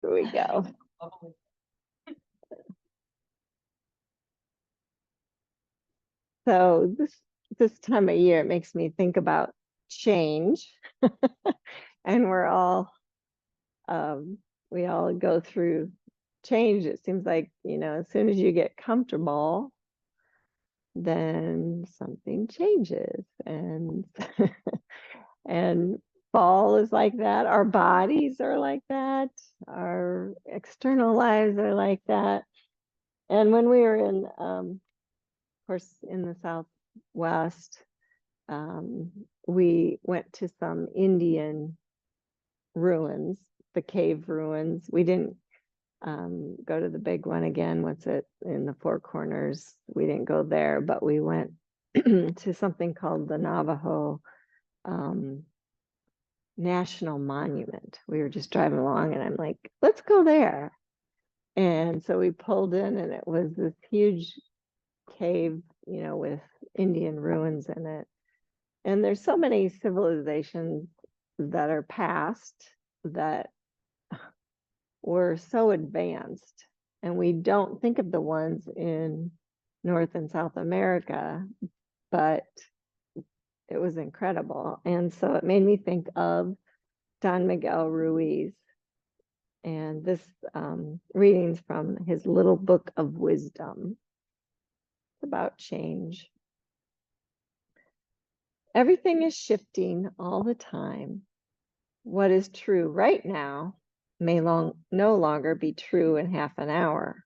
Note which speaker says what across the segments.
Speaker 1: Here we go. So this time of year, it makes me think about change. And we all go through change. It seems like, as soon as you get comfortable, then something changes. And and fall is like that. Our bodies are like that. Our external lives are like that. And when we were of course, in the Southwest, we went to some Indian ruins, the cave ruins. We didn't go to the big one again. What's it in the Four Corners? We didn't go there, but we went to something called the Navajo National Monument. We were just driving along and I'm like, let's go there. And so we pulled in and it was this huge cave, with Indian ruins in it. And there's so many civilizations that are past that were so advanced. And we don't think of the ones in North and South America, but it was incredible. And so it made me think of Don Miguel Ruiz. And this reading's from his little book of wisdom. It's about change. Everything is shifting all the time. What is true right now may no longer be true in half an hour.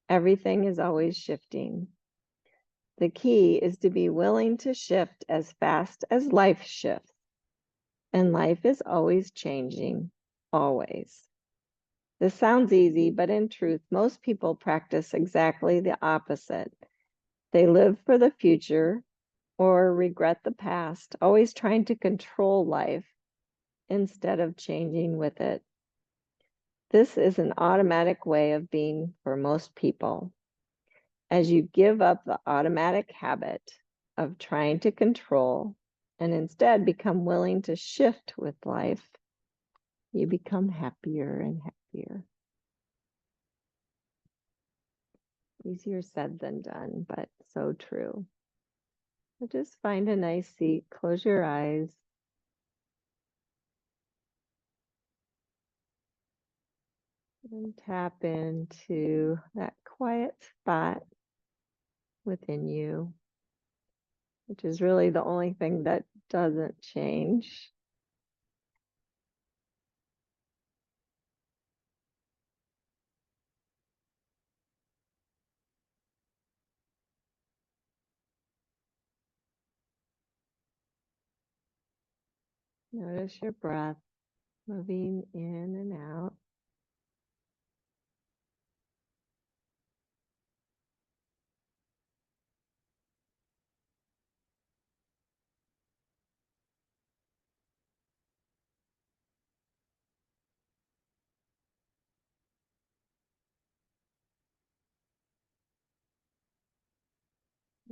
Speaker 1: Everything is always shifting. The key is to be willing to shift as fast as life shifts. And life is always changing, always. This sounds easy, but in truth, most people practice exactly the opposite. They live for the future or regret the past, always trying to control life instead of changing with it. This is an automatic way of being for most people. As you give up the automatic habit of trying to control and instead become willing to shift with life, you become happier and happier. Easier said than done, but so true. So just find a nice seat, close your eyes. And tap into that quiet spot within you, which is really the only thing that doesn't change. Notice your breath moving in and out.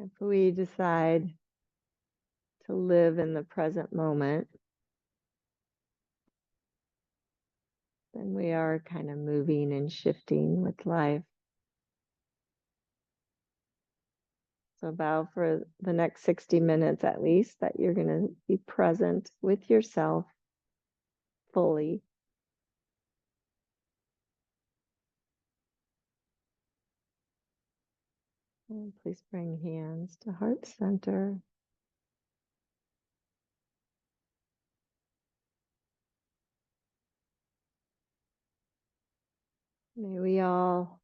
Speaker 1: If we decide to live in the present moment, then we are kind of moving and shifting with life. So vow for the next 60 minutes at least that you're going to be present with yourself fully. And please bring hands to heart center. May we all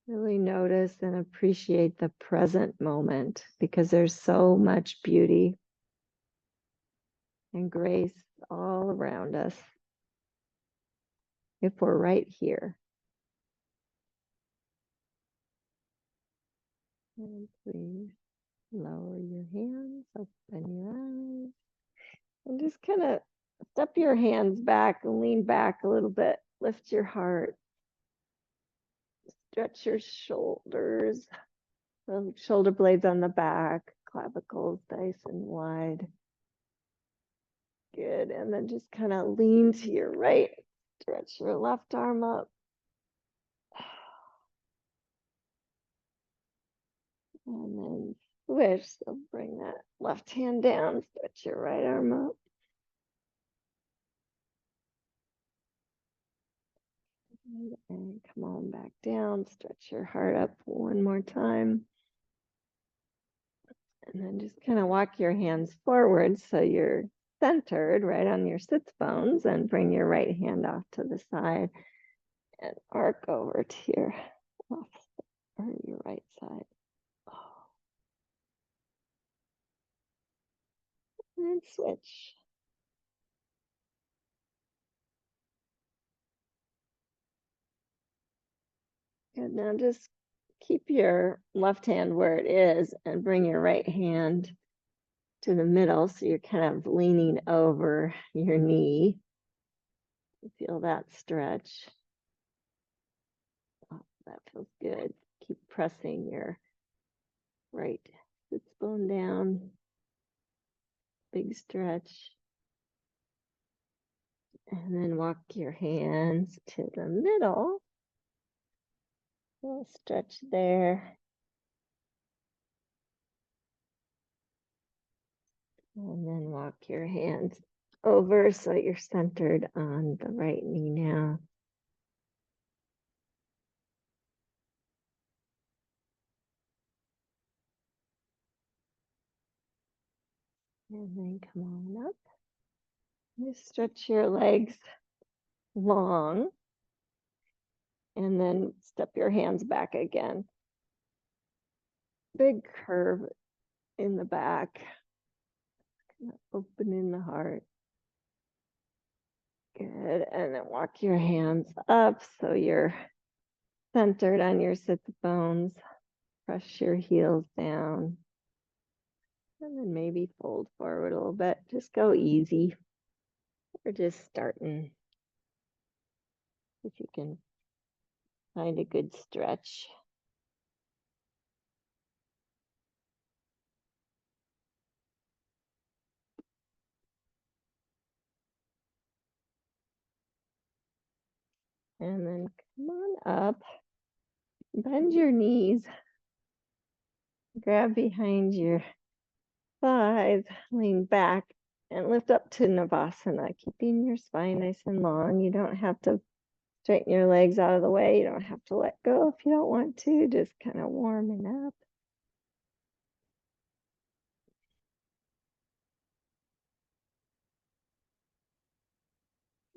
Speaker 1: really notice and appreciate the present moment, because there's so much beauty and grace all around us if we're right here. And please lower your hands, open your eyes, and just kind of step your hands back and lean back a little bit. Lift your heart. Stretch your shoulders, the shoulder blades on the back, clavicles nice and wide. Good. And then just kind of lean to your right Stretch your left arm up. And then switch. So bring that left hand down, stretch your right arm up. And come on back down, stretch your heart up one more time. And then just kind of walk your hands forward so you're centered right on your sits bones, and bring your right hand off to the side and arc over to your left or your right side. And switch. Good. Now just keep your left hand where it is and bring your right hand to the middle so you're kind of leaning over your knee. Feel that stretch. Oh, that feels good. Keep pressing your right sits bone down. Big stretch. And then walk your hands to the middle. Little stretch there. And then walk your hands over so you're centered on the right knee now. And then come on up. Just stretch your legs long. And then step your hands back again. Big curve in the back. Kind of opening the heart. Good. And then walk your hands up so you're centered on your sits bones. Press your heels down. And then maybe fold forward a little bit. Just go easy. We're just starting. If you can find a good stretch. And then come on up. Bend your knees. Grab behind your thighs, lean back, and lift up to Navasana, keeping your spine nice and long. You don't have to straighten your legs out of the way. You don't have to let go if you don't want to. Just kind of warming up.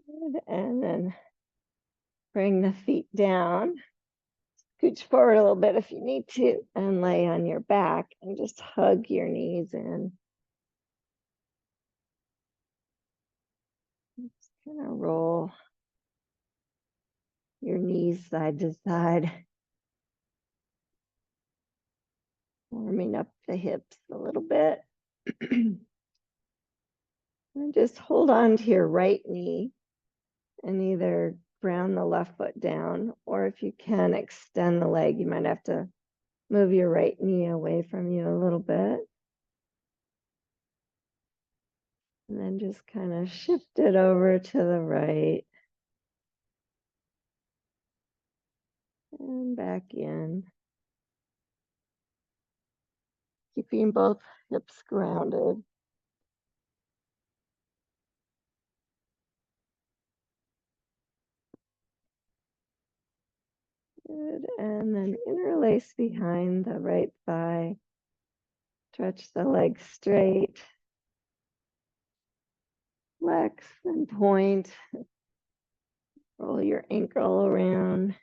Speaker 1: Good. And then bring the feet down. Scooch forward a little bit if you need to, and lay on your back and just hug your knees in. Just kind of roll your knees side to side, warming up the hips a little bit. And just hold on to your right knee and either ground the left foot down, or if you can, extend the leg. You might have to move your right knee away from you a little bit. And then just kind of shift it over to the right. And back in. Keeping both hips grounded. Good. And then interlace behind the right thigh. Stretch the leg straight. Flex and point. Roll your ankle around.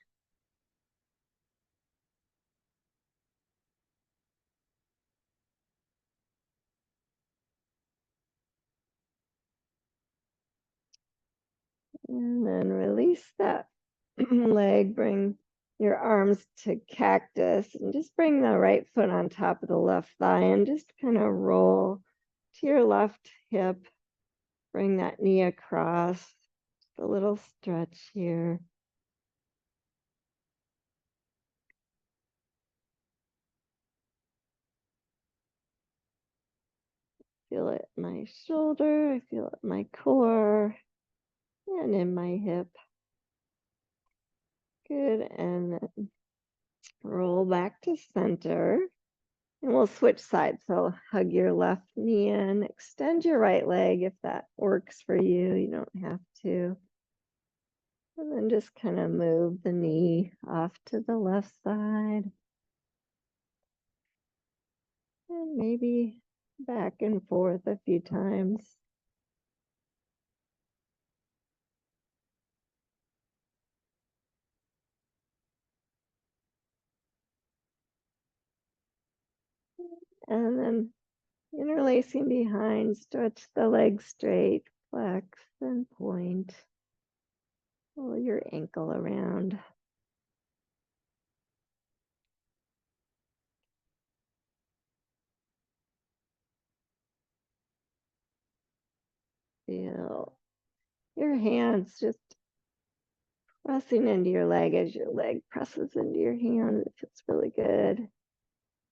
Speaker 1: And then release that leg. Bring your arms to cactus and just bring the right foot on top of the left thigh and just kind of roll to your left hip. Bring that knee across. Just a little stretch here. Feel it in my shoulder. I feel it in my core and in my hip. Good. And then roll back to center. And we'll switch sides. So hug your left knee in, extend your right leg if that works for you. You don't have to. And then just kind of move the knee off to the left side. And maybe back and forth a few times. And then interlacing behind, stretch the legs straight, flex and point. Pull your ankle around. Feel your hands just pressing into your leg as your leg presses into your hand. It feels really good.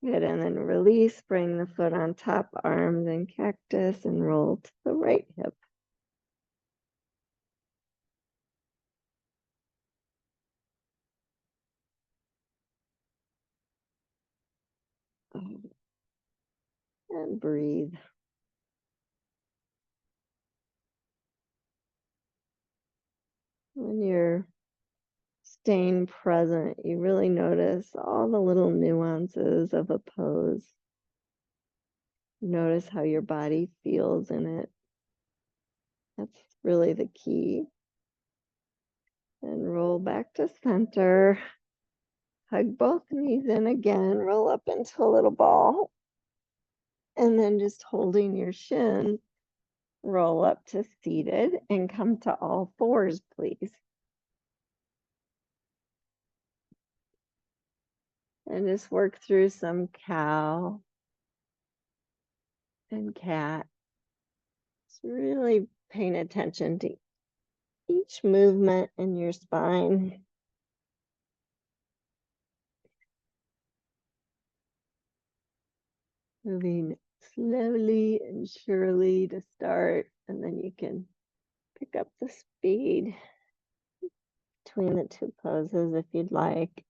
Speaker 1: Good. And then release, bring the foot on top, arms and cactus, and roll to the right hip. And breathe. When you're staying present, you really notice all the little nuances of a pose. Notice how your body feels in it. That's really the key. And roll back to center. Hug both knees in again. Roll up into a little ball. And then just holding your shin, roll up to seated and come to all fours, please. And just work through some cow and cat. Just really paying attention to each movement in your spine. Moving slowly and surely to start, and then you can pick up the speed between the two poses if you'd like.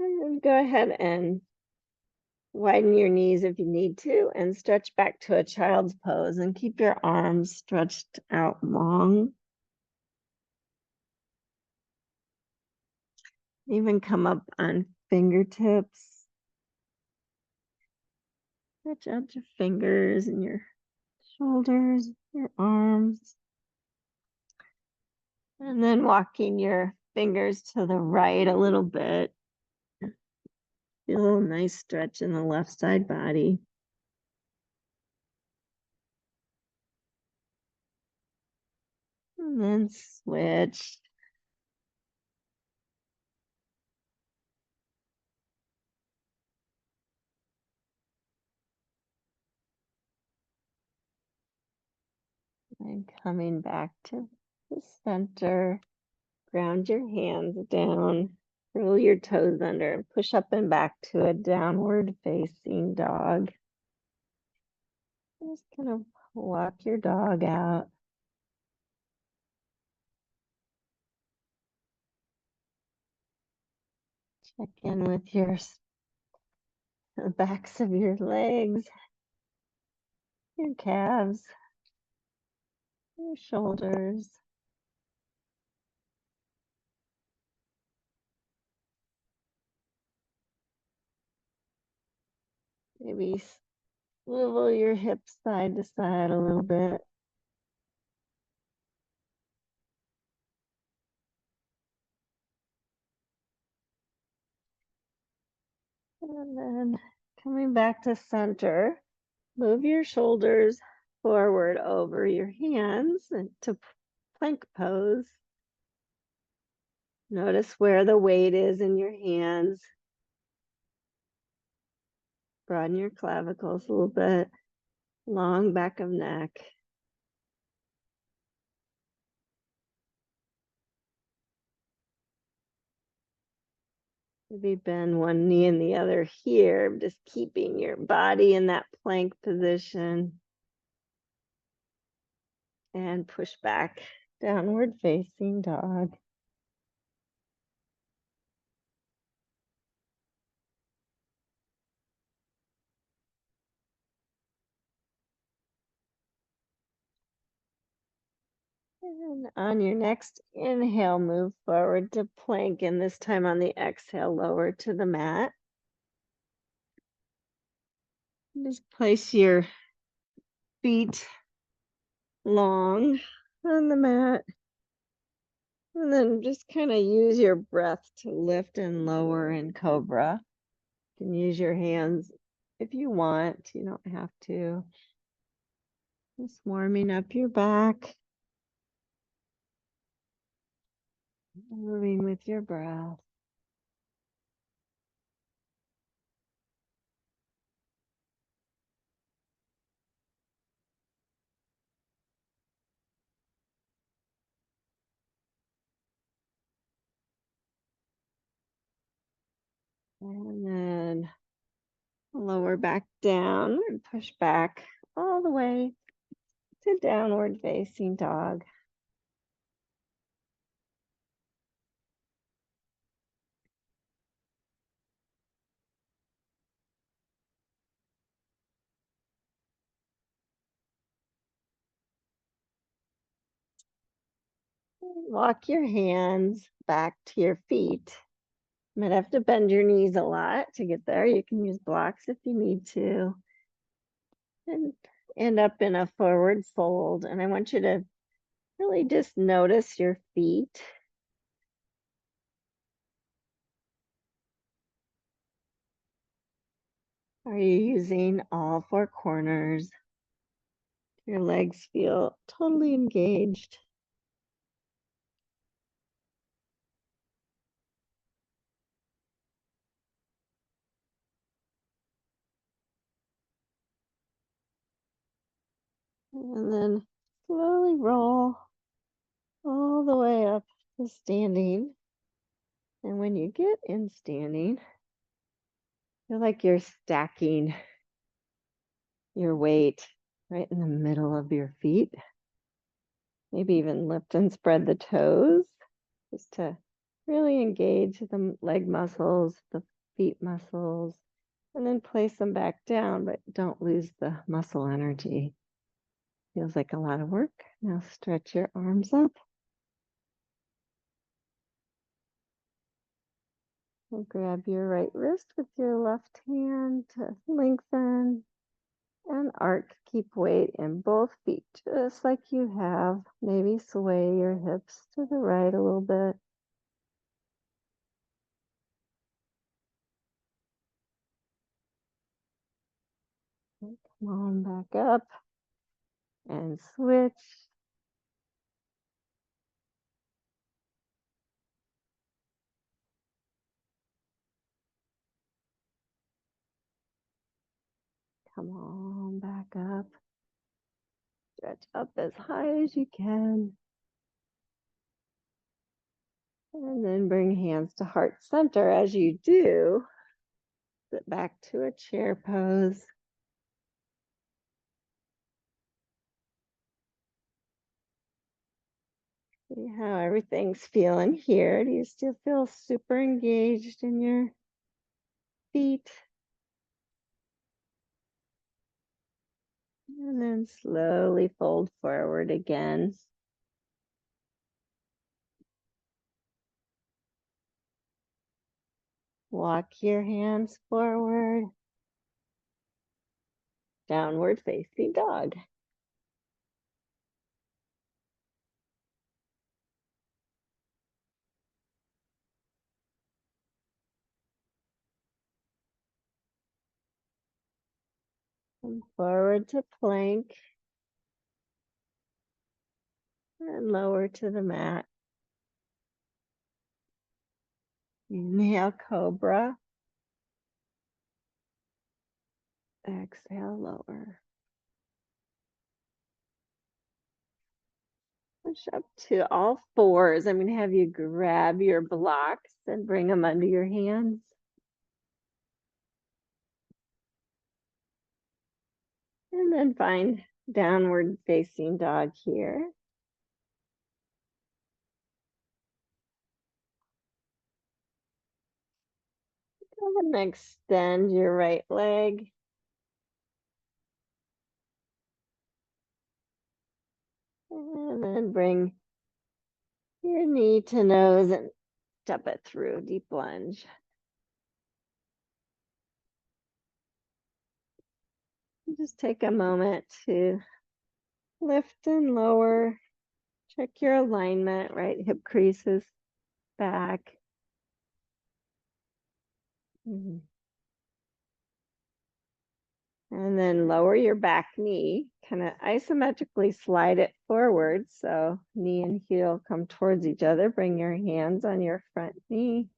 Speaker 1: And go ahead and widen your knees if you need to, and stretch back to a child's pose and keep your arms stretched out long. Even come up on fingertips. Stretch out your fingers and your shoulders, your arms. And then walking your fingers to the right a little bit. Feel a nice stretch in the left side body. And then switch. And coming back to the center. Ground your hands down. Roll your toes under and push up and back to a downward facing dog. Just kind of walk your dog out. Check in with the backs of your legs, your calves, your shoulders. Maybe swivel your hips side to side a little bit. And then coming back to center, move your shoulders forward over your hands into plank pose. Notice where the weight is in your hands. Broaden your clavicles a little bit. Long back of neck. Maybe bend one knee and the other here, just keeping your body in that plank position. And push back, downward facing dog. And on your next inhale, move forward to plank, and this time on the exhale, lower to the mat. Just place your feet long on the mat. And then just kind of use your breath to lift and lower in cobra. You can use your hands if you want, you don't have to. Just warming up your back. Moving with your breath. And then lower back down and push back all the way to downward facing dog. Walk your hands back to your feet. You might have to bend your knees a lot to get there. You can use blocks if you need to. And end up in a forward fold. And I want you to really just notice your feet. Are you using all four corners? Your legs feel totally engaged. And then slowly roll all the way up to standing. And when you get in standing, feel like you're stacking your weight right in the middle of your feet. Maybe even lift and spread the toes just to really engage the leg muscles, the feet muscles, and then place them back down, but don't lose the muscle energy. Feels like a lot of work. Now stretch your arms up. And grab your right wrist with your left hand to lengthen and arc. Keep weight in both feet, just like you have. Maybe sway your hips to the right a little bit. Come on back up and switch. Come on back up. Stretch up as high as you can. And then bring hands to heart center. As you do, sit back to a chair pose. See how everything's feeling here. Do you still feel super engaged in your feet? And then slowly fold forward again. Walk your hands forward. Downward facing dog. Come forward to plank. And lower to the mat. Inhale, cobra. Exhale, lower. Push up to all fours. I'm going to have you grab your blocks and bring them under your hands. And then find downward facing dog here. And then extend your right leg. And then bring your knee to nose and step it through, deep lunge. Just take a moment to lift and lower. Check your alignment, right hip creases back. And then lower your back knee, kind of isometrically slide it forward. So knee and heel come towards each other. Bring your hands on your front knee.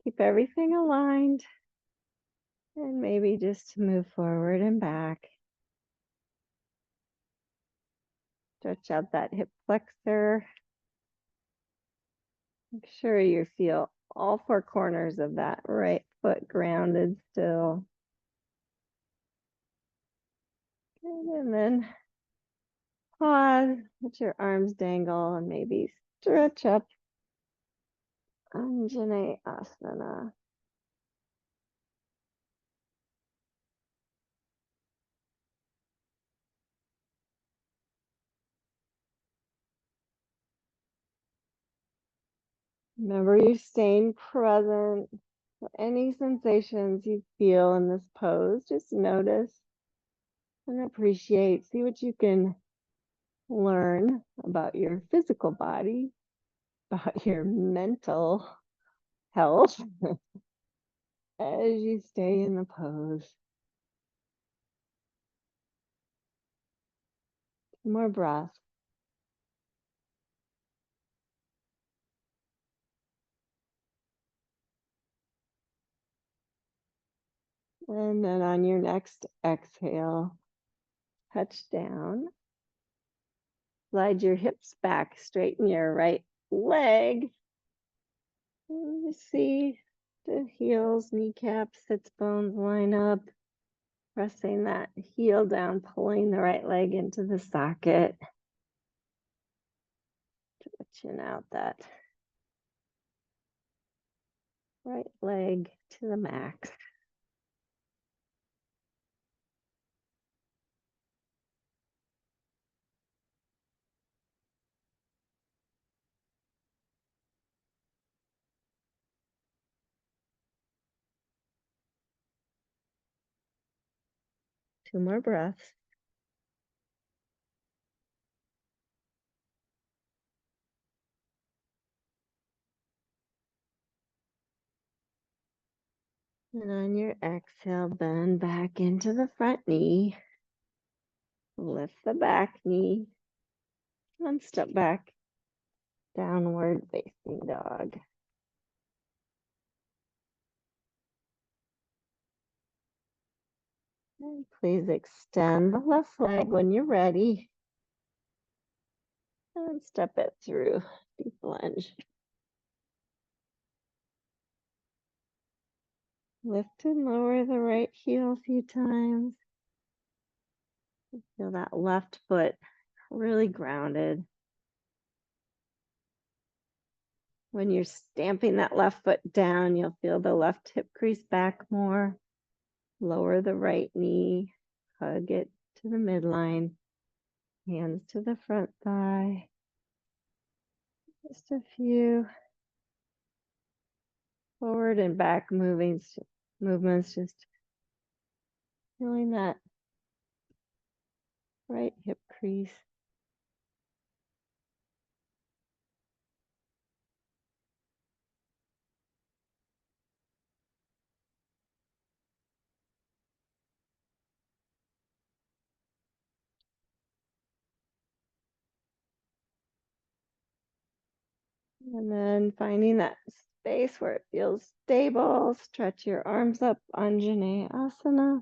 Speaker 1: Keep everything aligned. And maybe just move forward and back. Stretch out that hip flexor. Make sure you feel all four corners of that right foot grounded still. Good. And then pause, let your arms dangle and maybe stretch up. Anjane Asana. Remember, you're staying present. So any sensations you feel in this pose, just notice and appreciate. See what you can learn about your physical body, about your mental health as you stay in the pose. More breath. And then on your next exhale, touch down. Slide your hips back, straighten your right leg. And you see the heels, kneecaps, sits bones line up. Pressing that heel down, pulling the right leg into the socket. Stretching out that right leg to the max. Two more breaths. And on your exhale, bend back into the front knee. Lift the back knee. And step back. Downward facing dog. And please extend the left leg when you're ready. And step it through. Deep lunge. Lift and lower the right heel a few times. Feel that left foot really grounded. When you're stamping that left foot down, you'll feel the left hip crease back more. Lower the right knee, hug it to the midline, hands to the front thigh. Just a few forward and back movements, just feeling that right hip crease. And then finding that space where it feels stable, stretch your arms up, Anjane Asana.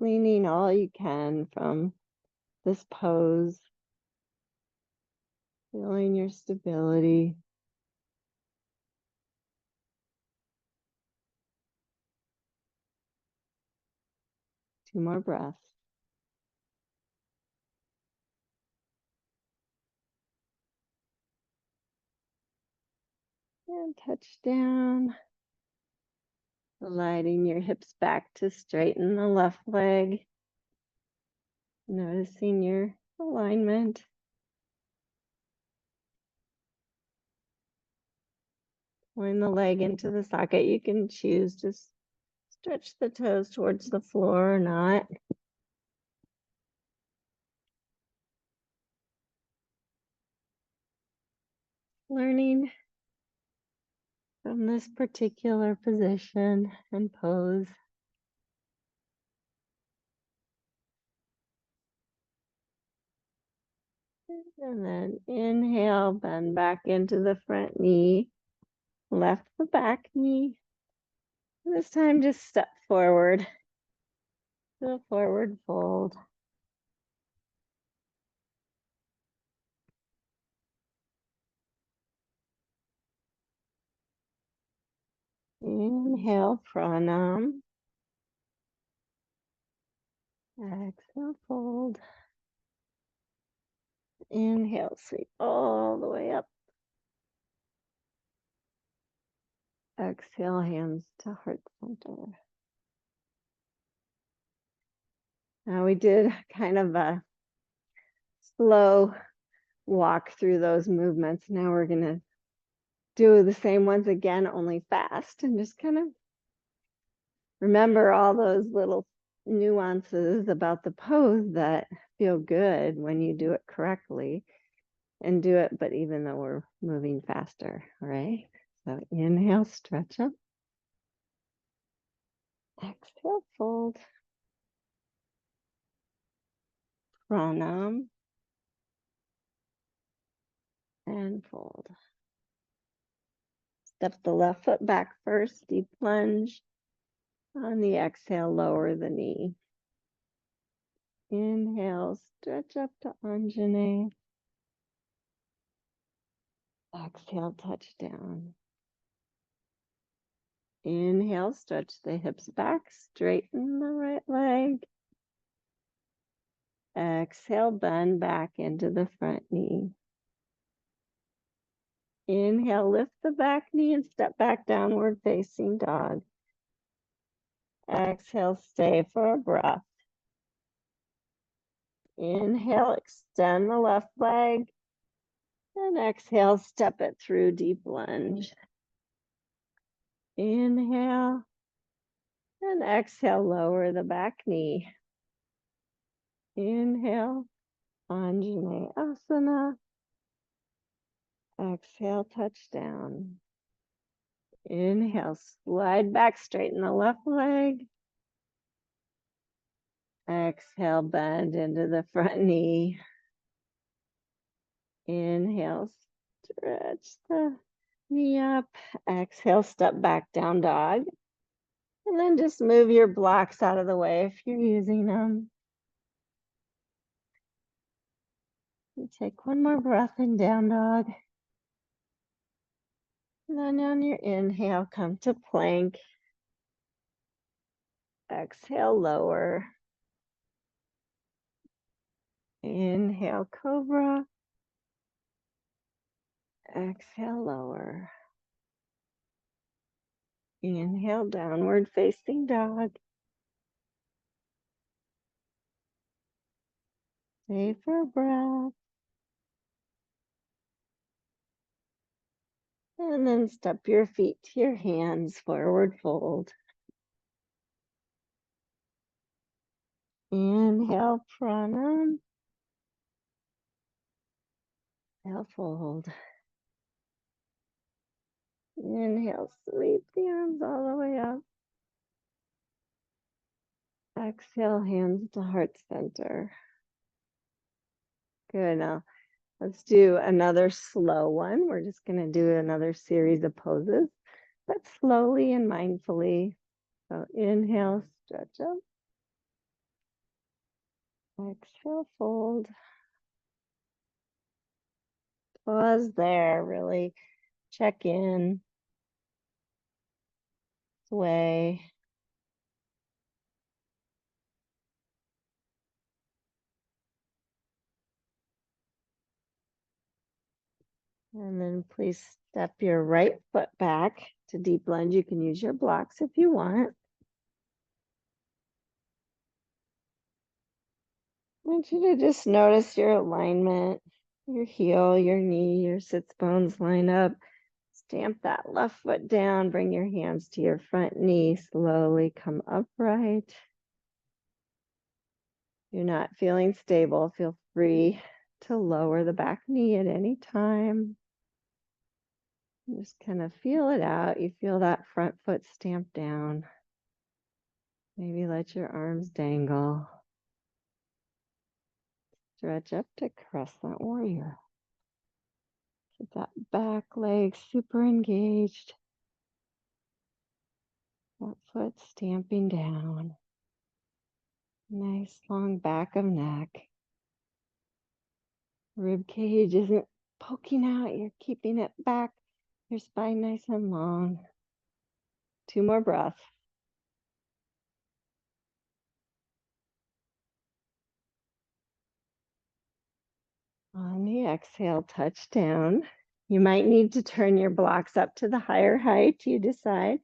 Speaker 1: gleaning all you can from this pose, feeling your stability. Two more breaths. And touch down. Sliding your hips back to straighten the left leg. Noticing your alignment. Pulling the leg into the socket. You can choose to stretch the toes towards the floor or not. Learning from this particular position and pose. And then inhale, bend back into the front knee, left the back knee. This time just step forward, to a forward fold. Inhale, pranam. Exhale, fold. Inhale, sweep all the way up. Exhale, hands to heart center. Now we did kind of a slow walk through those movements. Now we're going to do the same ones again, only fast, and just kind of remember all those little nuances about the pose that feel good when you do it correctly, and do it, but even though we're moving faster, right? So inhale, stretch up. Exhale, fold. Pranam. And fold. Step the left foot back first, deep plunge. On the exhale, lower the knee. Inhale, stretch up to Anjane. Exhale, touch down. Inhale, stretch the hips back, straighten the right leg. Exhale, bend back into the front knee. Inhale, lift the back knee and step back downward facing dog. Exhale, stay for a breath. Inhale, extend the left leg. And exhale, step it through, deep lunge. Inhale. And exhale, lower the back knee. Inhale, Anjaneyasana. Exhale, touch down. Inhale, slide back, straighten the left leg. Exhale, bend into the front knee. Inhale, stretch the knee up. Exhale, step back, down dog. And then just move your blocks out of the way if you're using them. You take one more breath in down dog. And then on your inhale, come to plank. Exhale, lower. Inhale, cobra. Exhale, lower. Inhale, downward facing dog. Stay for a breath. And then step your feet to your hands, forward fold. Inhale, pranam. Exhale, fold. Inhale, sweep the arms all the way up. Exhale, hands to heart center. Good. Now let's do another slow one. We're just going to do another series of poses, but slowly and mindfully. So inhale, stretch up. Exhale, fold. Pause there, really check in. Sway. And then please step your right foot back to deep lunge. You can use your blocks if you want. I want you to just notice your alignment, your heel, your knee, your sits bones line up. Stamp that left foot down, bring your hands to your front knee, slowly come upright. If you're not feeling stable, feel free to lower the back knee at any time. Just kind of feel it out. You feel that front foot stamp down. Maybe let your arms dangle. Stretch up to crescent warrior. Keep that back leg super engaged. That foot stamping down. Nice long back of neck. Rib cage isn't poking out. You're keeping it back. Your spine nice and long. 2 more breaths. On the exhale, touch down. You might need to turn your blocks up to the higher height you decide,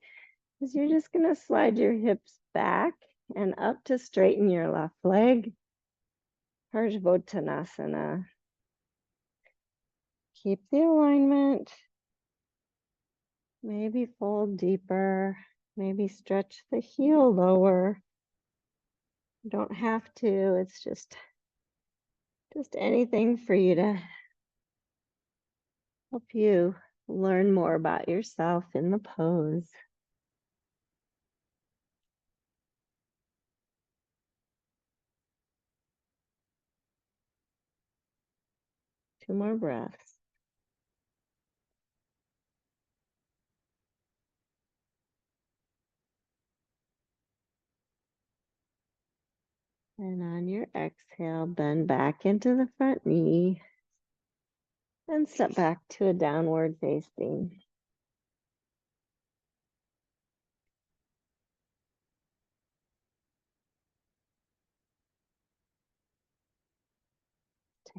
Speaker 1: because you're just going to slide your hips back and up to straighten your left leg. Parsvottanasana. Keep the alignment. Maybe fold deeper. Maybe stretch the heel lower. You don't have to. It's just anything for you to help you learn more about yourself in the pose. Two more breaths. And on your exhale, bend back into the front knee and step back to a downward facing.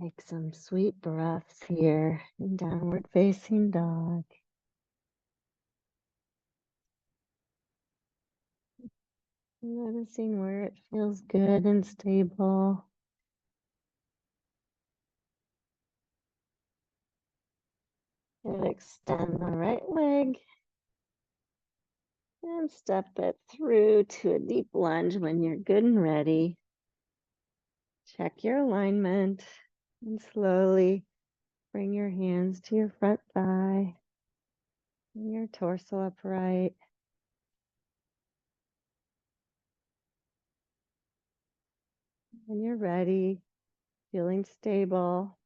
Speaker 1: Take some sweet breaths here in downward facing dog. Noticing where it feels good and stable. And extend the right leg and step it through to a deep lunge when you're good and ready. Check your alignment and slowly bring your hands to your front thigh and your torso upright. When you're ready, feeling stable,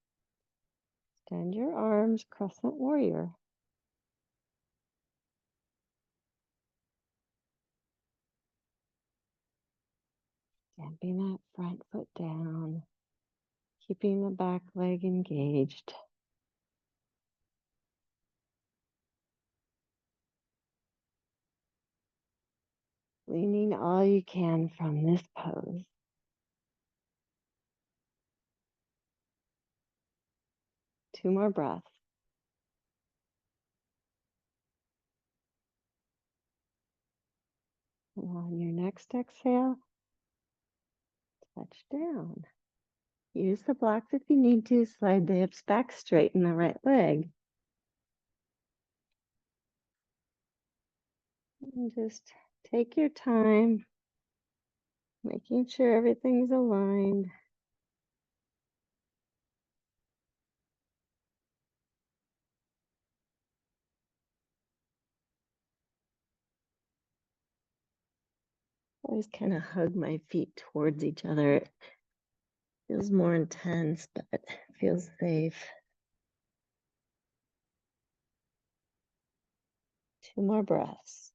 Speaker 1: extend your arms, crescent warrior. Stamping that front foot down, keeping the back leg engaged. Leaning all you can from this pose. Two more breaths. And on your next exhale, touch down. Use the blocks if you need to. Slide the hips back, straighten the right leg. And just take your time, making sure everything's aligned. I always kind of hug my feet towards each other. It feels more intense, but it feels safe. Two more breaths.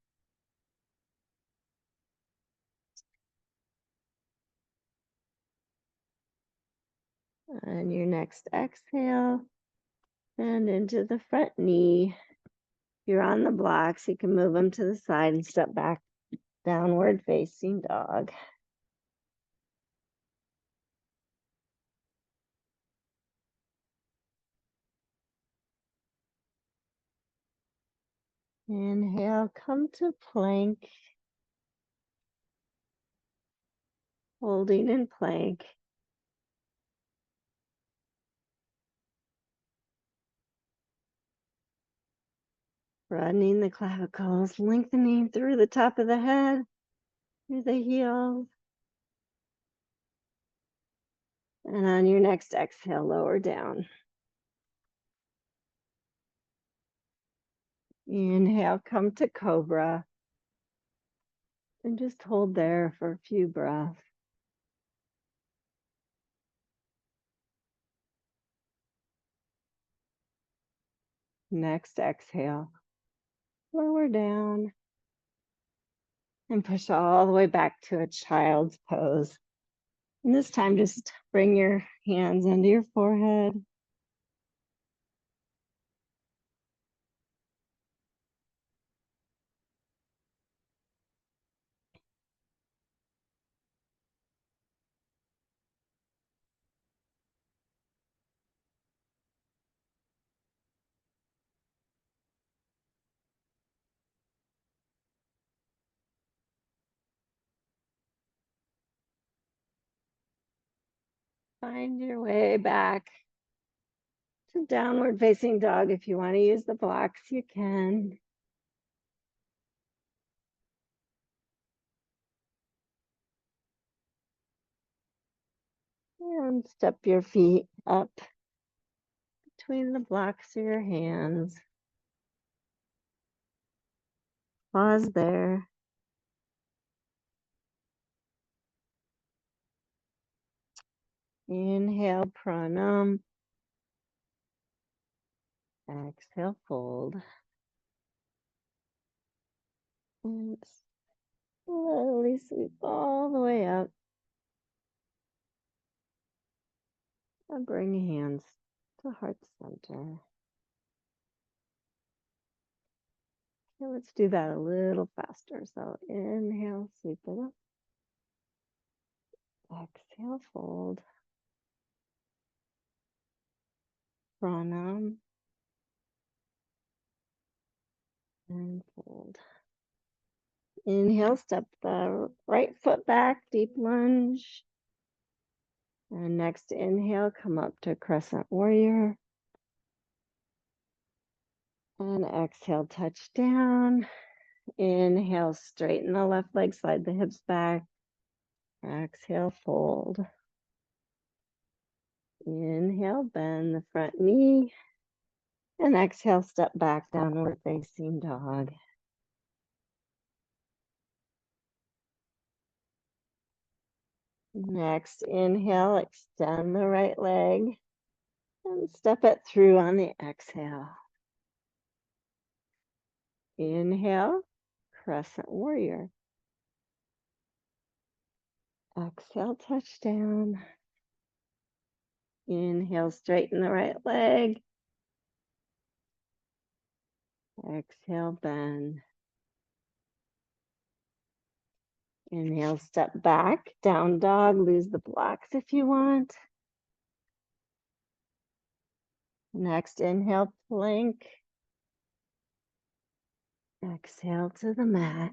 Speaker 1: On your next exhale, bend into the front knee. You're on the blocks. You can move them to the side and step back, downward facing dog. Inhale, come to plank. Holding in plank. Broadening the clavicles, lengthening through the top of the head, through the heels. And on your next exhale, lower down. Inhale, come to cobra. And just hold there for a few breaths. Next exhale, lower down. And push all the way back to a child's pose. And this time, just bring your hands under your forehead. Find your way back to downward facing dog. If you want to use the blocks, you can. And step your feet up between the blocks of your hands. Pause there. Inhale, pranam. Exhale, fold. And slowly sweep all the way up. And bring your hands to heart center. Okay, let's do that a little faster. So inhale, sweep it up. Exhale, fold. Pranam. And fold. Inhale, step the right foot back, deep lunge. And next inhale, come up to crescent warrior. And exhale, touch down. Inhale, straighten the left leg, slide the hips back. Exhale, fold. Inhale, bend the front knee. And exhale, step back, downward facing dog. Next inhale, extend the right leg. And step it through on the exhale. Inhale, crescent warrior. Exhale, touch down. Inhale, straighten the right leg. Exhale, bend. Inhale, step back, down dog, lose the blocks if you want. Next, inhale, plank. Exhale to the mat.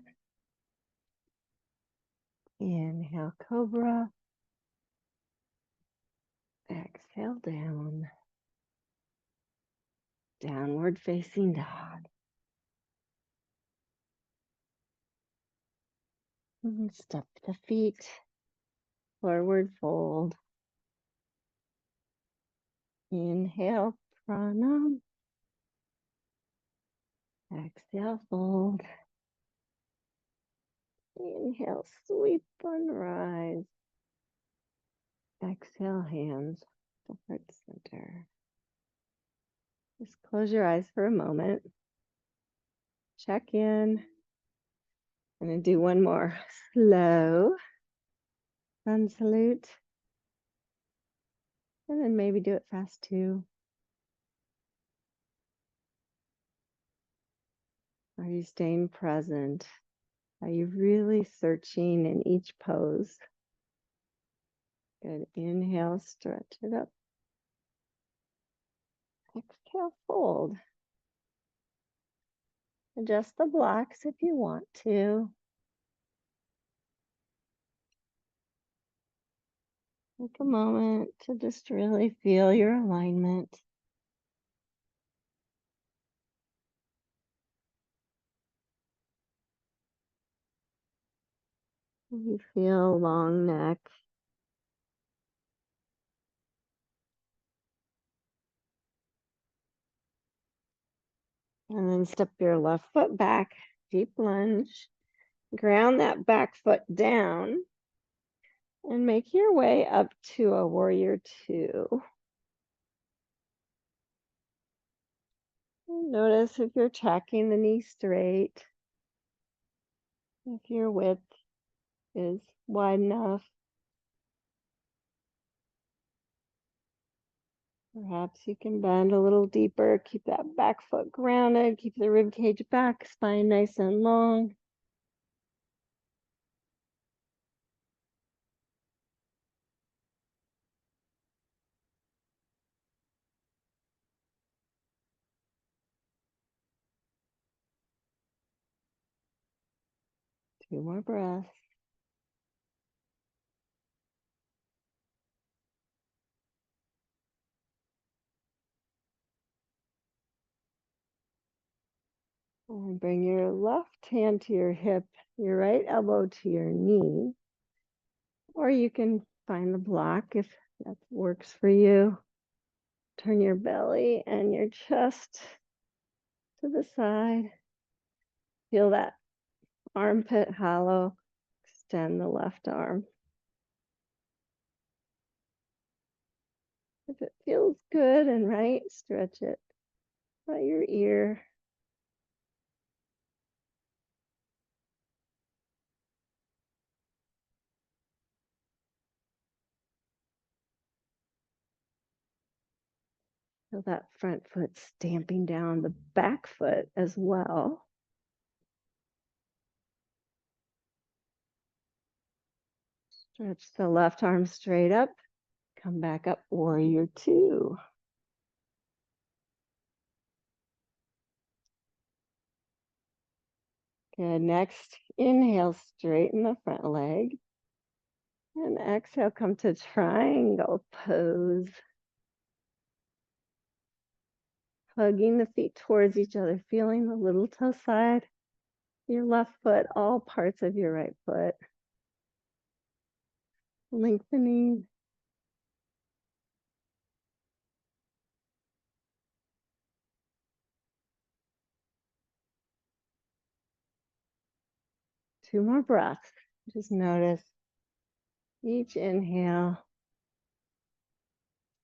Speaker 1: Inhale, cobra. Exhale, down. Downward facing dog. And step the feet. Forward fold. Inhale, pranam. Exhale, fold. Inhale, sweep and rise. Exhale, hands to heart center. Just close your eyes for a moment. Check in. I'm going to do one more. Slow. Sun salute. And then maybe do it fast too. Are you staying present? Are you really searching in each pose? Good. Inhale, stretch it up. Exhale, fold. Adjust the blocks if you want to. Take a moment to just really feel your alignment. You feel long neck. And then step your left foot back, deep lunge. Ground that back foot down and make your way up to a warrior two. And notice if you're tracking the knee straight, if your width is wide enough. Perhaps you can bend a little deeper, keep that back foot grounded, keep the rib cage back, spine nice and long. Two more breaths. And bring your left hand to your hip, your right elbow to your knee. Or you can find the block if that works for you. Turn your belly and your chest to the side. Feel that armpit hollow. Extend the left arm. If it feels good and right, stretch it by your ear. Feel that front foot stamping down the back foot as well. Stretch the left arm straight up. Come back up, warrior two. Good. Next, inhale, straighten the front leg. And exhale, come to triangle pose. Hugging the feet towards each other, feeling the little toe side, your left foot, all parts of your right foot. Lengthening. Two more breaths. Just notice each inhale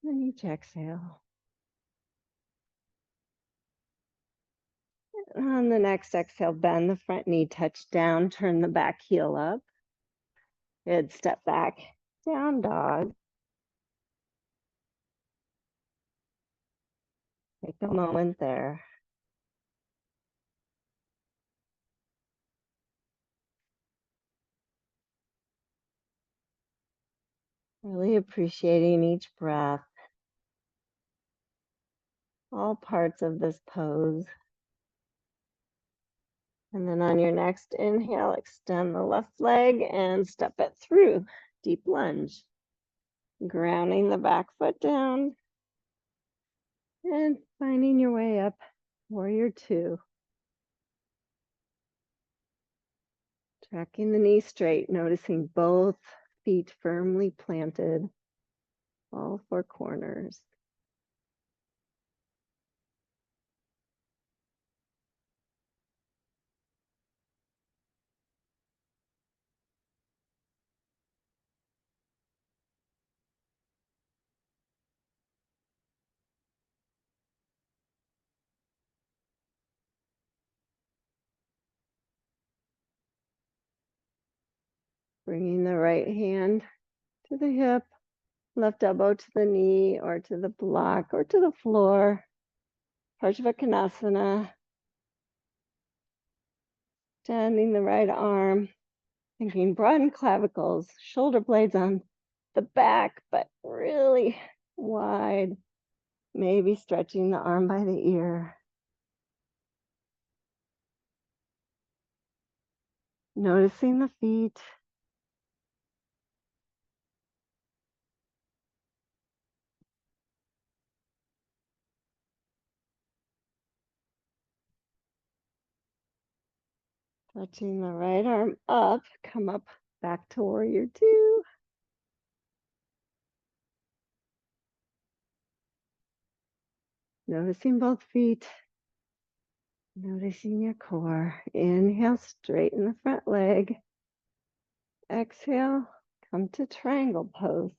Speaker 1: and each exhale. On the next exhale, bend the front knee, touch down, turn the back heel up. Good. Step back, down dog. Take a moment there. Really appreciating each breath, all parts of this pose. And then on your next inhale, extend the left leg and step it through. Deep lunge. Grounding the back foot down and finding your way up, warrior two. Tracking the knee straight, noticing both feet firmly planted, all four corners. Bringing the right hand to the hip, Left elbow to the knee or to the block or to the floor. Parsvakonasana. Extending the right arm. Thinking broaden clavicles, shoulder blades on the back, but really wide. Maybe stretching the arm by the ear. Noticing the feet. Touching the right arm up, come up back to warrior two. Noticing both feet. Noticing your core. Inhale, straighten the front leg. Exhale, come to triangle pose.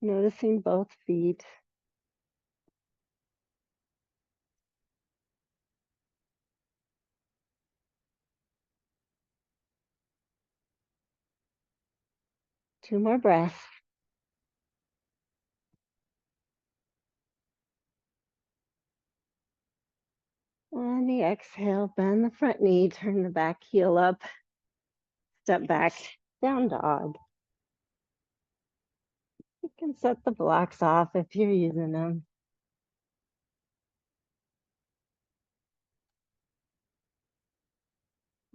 Speaker 1: Noticing both feet. Two more breaths. On the exhale, bend the front knee, turn the back heel up, step back, down dog. You can set the blocks off if you're using them.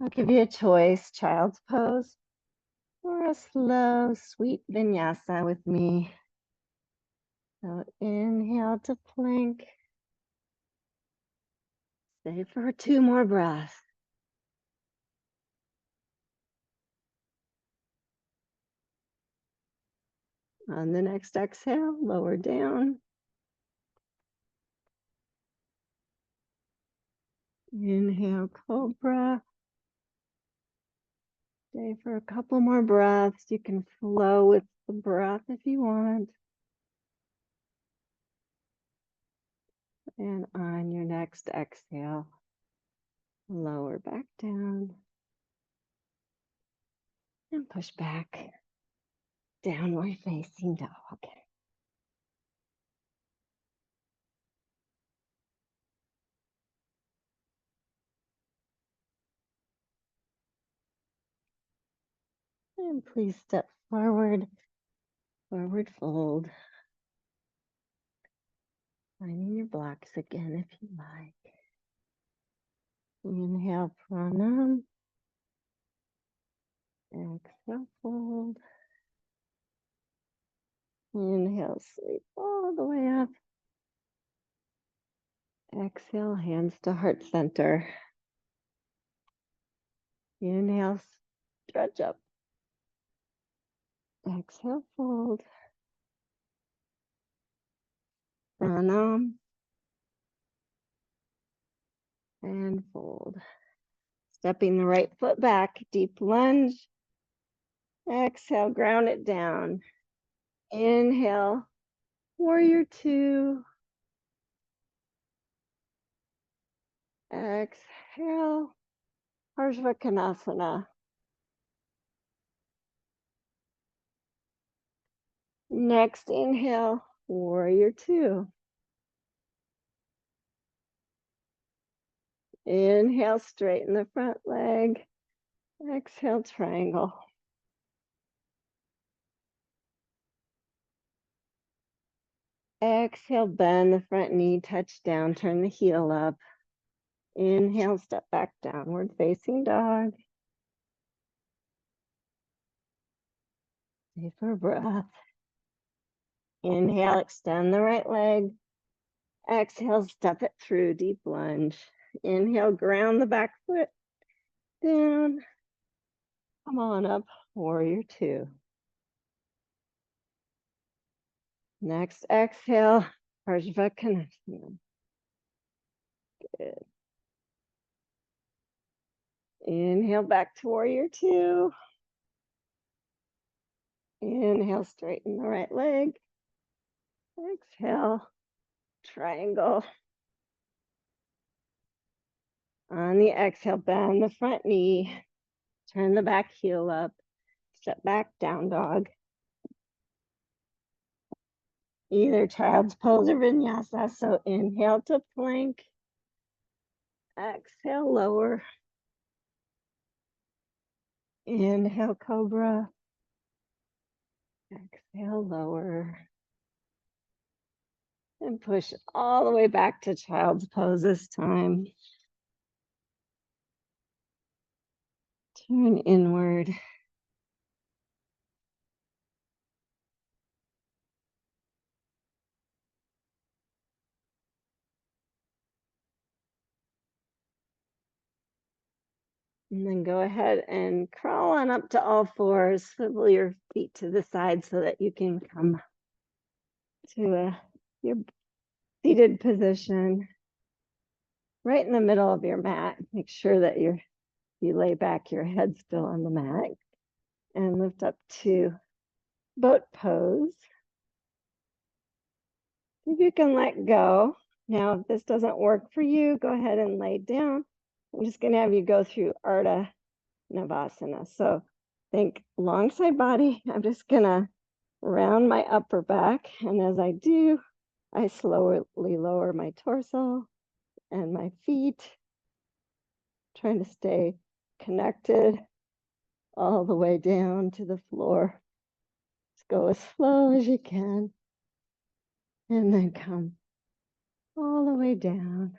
Speaker 1: I'll give you a choice, child's pose or a slow, sweet vinyasa with me. So inhale to plank. Stay for two more breaths. On the next exhale, lower down. Inhale, cobra. Stay for a couple more breaths. You can flow with the breath if you want. And on your next exhale, lower back down. And push back. Downward facing dog. And please step forward, forward fold. Finding your blocks again if you like. Inhale, pranam. Exhale, fold. Inhale, sleep all the way up. Exhale, hands to heart center. Inhale, stretch up. Exhale, fold. Pranam. And fold. Stepping the right foot back, deep lunge. Exhale, ground it down. Inhale, warrior two. Exhale, Parsvakonasana. Next inhale, warrior two. Inhale, straighten the front leg. Exhale, triangle. Exhale, bend the front knee, touch down, turn the heel up. Inhale, step back, downward facing dog. Stay for a breath. Inhale, extend the right leg. Exhale, step it through, deep lunge. Inhale, ground the back foot down. Come on up, warrior two. Next exhale, Parsvakonasana. Good. Inhale back to warrior two. Inhale, straighten the right leg. Exhale, triangle. On the exhale, bend the front knee, turn the back heel up, step back, down dog. Either child's pose or vinyasa. So inhale to plank, exhale, lower. Inhale, cobra. Exhale, lower. And push all the way back to child's pose this time. Turn inward. And then go ahead and crawl on up to all fours. Swivel your feet to the side so that you can come to your seated position. Right in the middle of your mat. Make sure that you lay back, your head still on the mat. And lift up to boat pose. If you can let go. Now, if this doesn't work for you, go ahead and lay down. I'm just going to have you go through Ardha Navasana. So think long side body. I'm just going to round my upper back. And as I do, I slowly lower my torso and my feet, trying to stay connected all the way down to the floor. Just go as slow as you can. And then come all the way down.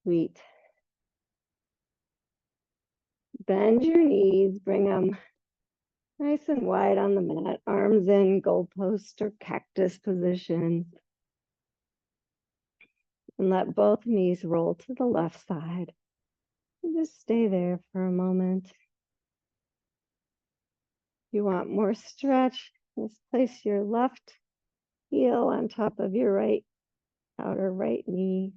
Speaker 1: Sweet. Bend your knees, bring them nice and wide on the mat, arms in goalpost or cactus position. And let both knees roll to the left side. And just stay there for a moment. If you want more stretch, just place your left heel on top of your right outer right knee.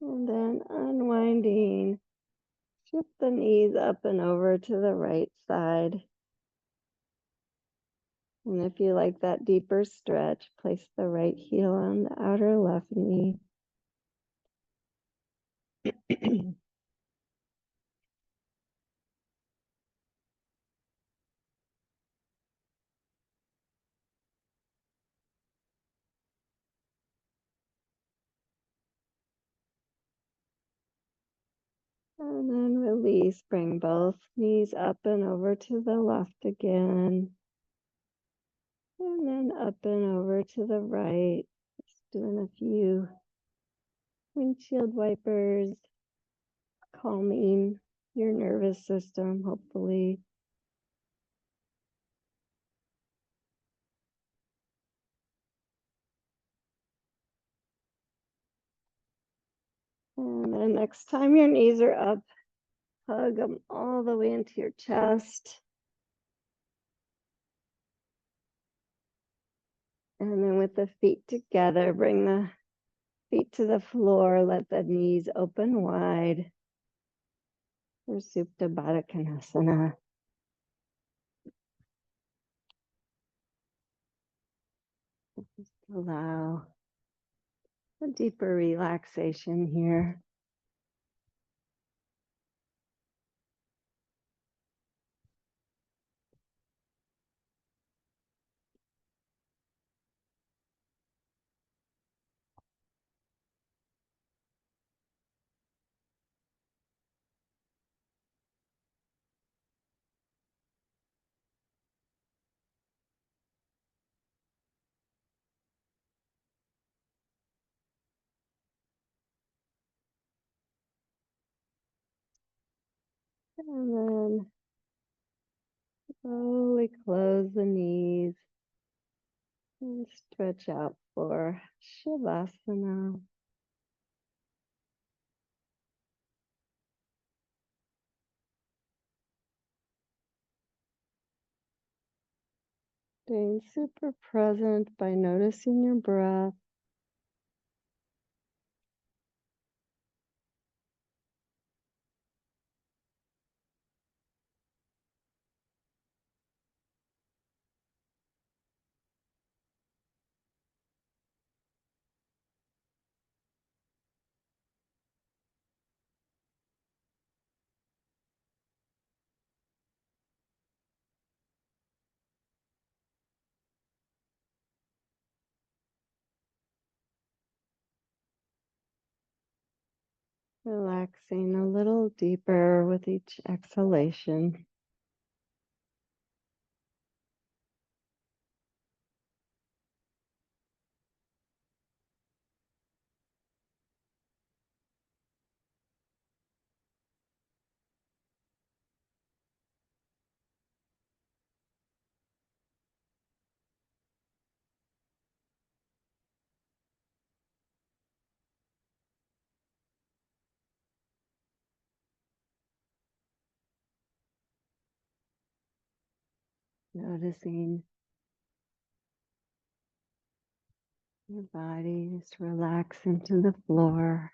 Speaker 1: And then unwinding, shift the knees up and over to the right side. And if you like that deeper stretch, place the right heel on the outer left knee. And then release, bring both knees up and over to the left again. And then up and over to the right. Just doing a few windshield wipers, calming your nervous system, hopefully. And then next time your knees are up, hug them all the way into your chest. And then with the feet together, bring the feet to the floor, let the knees open wide for Supta Baddha Konasana. Just allow a deeper relaxation here. And then slowly close the knees and stretch out for Shavasana. Staying super present by noticing your breath. Relaxing a little deeper with each exhalation. Noticing your body just relax into the floor.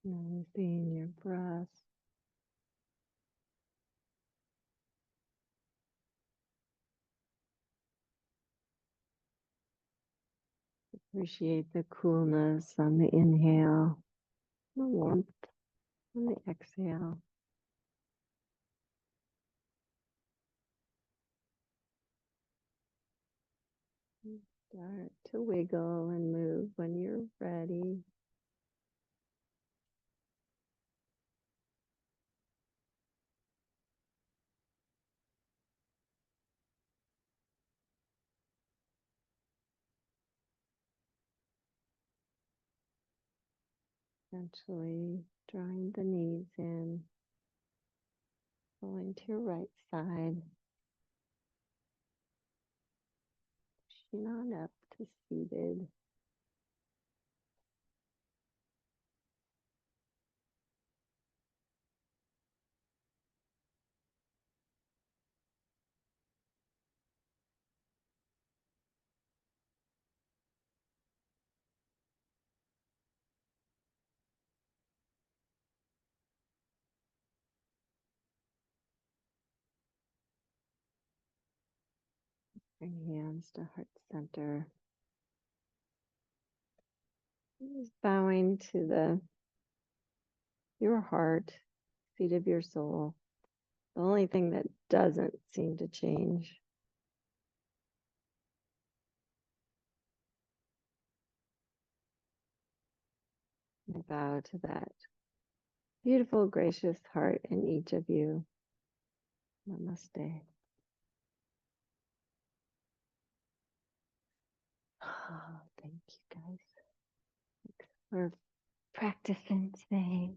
Speaker 1: Noticing your breath. Appreciate the coolness on the inhale, the warmth on the exhale. Start to wiggle and move when you're ready. Eventually drawing the knees in, going to your right side, pushing on up to seated. Bring hands to heart center. Just bowing to your heart, seat of your soul. The only thing that doesn't seem to change. I bow to that beautiful, gracious heart in each of you. Namaste. Oh, thank you guys. Thanks for practicing today.